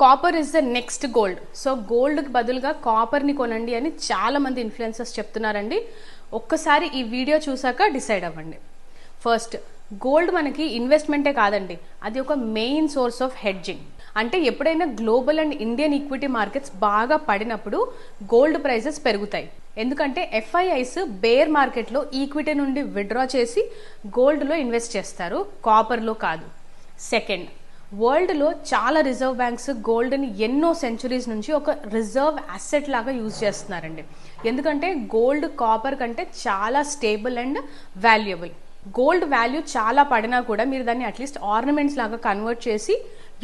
Copper is the next gold. So గోల్డ్కి బదులుగా కాపర్ని కొనండి అని చాలా మంది ఇన్ఫ్లుయెన్సర్స్ చెప్తున్నారండి. ఒక్కసారి ఈ వీడియో చూసాక డిసైడ్ అవ్వండి. ఫస్ట్, గోల్డ్ మనకి ఇన్వెస్ట్మెంటే కాదండి, అది ఒక మెయిన్ సోర్స్ ఆఫ్ హెడ్జింగ్. అంటే ఎప్పుడైనా global and Indian equity markets బాగా పడినప్పుడు గోల్డ్ ప్రైజెస్ పెరుగుతాయి. ఎందుకంటే ఎఫ్ఐఐస్ బేర్ మార్కెట్లో ఈక్విటీ నుండి విత్డ్రా చేసి గోల్డ్లో ఇన్వెస్ట్ చేస్తారు, కాపర్లో కాదు. సెకండ్, వరల్డ్లో చాలా రిజర్వ్ బ్యాంక్స్ గోల్డ్ని ఎన్నో సెంచురీస్ నుంచి ఒక రిజర్వ్ అసెట్ లాగా యూజ్ చేస్తున్నారండి. ఎందుకంటే గోల్డ్ కాపర్ కంటే చాలా stable and valuable. Gold value చాలా పడినా కూడా మీరు దాన్ని అట్లీస్ట్ ఆర్నమెంట్స్ లాగా కన్వర్ట్ చేసి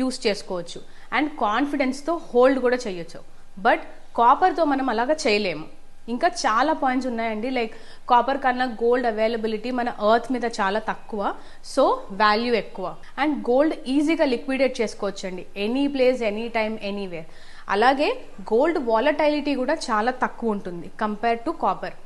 యూస్ చేసుకోవచ్చు అండ్ కాన్ఫిడెన్స్తో హోల్డ్ కూడా చేయొచ్చు. బట్ కాపర్తో మనం అలాగా చేయలేము. ఇంకా చాలా పాయింట్స్ ఉన్నాయండి, లైక్ కాపర్ కన్నా గోల్డ్ అవైలబిలిటీ మన ఎర్త్ మీద చాలా తక్కువ, సో వాల్యూ ఎక్కువ. అండ్ గోల్డ్ ఈజీగా లిక్విడేట్ చేసుకోవచ్చండి, any place, any time, anywhere. అలాగే గోల్డ్ వాలటైలిటీ కూడా చాలా తక్కువ ఉంటుంది కంపేర్ టు కాపర్.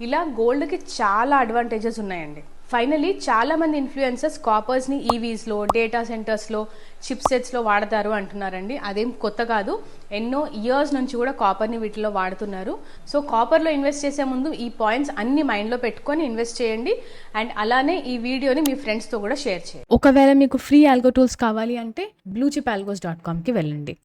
ఇలా గోల్డ్కి చాలా అడ్వాంటేజెస్ ఉన్నాయండి. ఫైనలీ చాలా మంది ఇన్ఫ్లుయెన్సర్స్ కాపర్స్ని ఈవీస్లో, డేటా సెంటర్స్లో, చిప్ సెట్స్లో వాడతారు అంటున్నారండి. అదేం కొత్త కాదు, ఎన్నో ఇయర్స్ నుంచి కూడా కాపర్ని వీటిలో వాడుతున్నారు. సో కాపర్లో ఇన్వెస్ట్ చేసే ముందు ఈ పాయింట్స్ అన్ని మైండ్లో పెట్టుకొని ఇన్వెస్ట్ చేయండి. అండ్ అలానే ఈ వీడియోని మీ ఫ్రెండ్స్తో కూడా షేర్ చేయండి. ఒకవేళ మీకు ఫ్రీ ఆల్గో టూల్స్ కావాలి అంటే bluechipalgos.com కి వెళ్ళండి.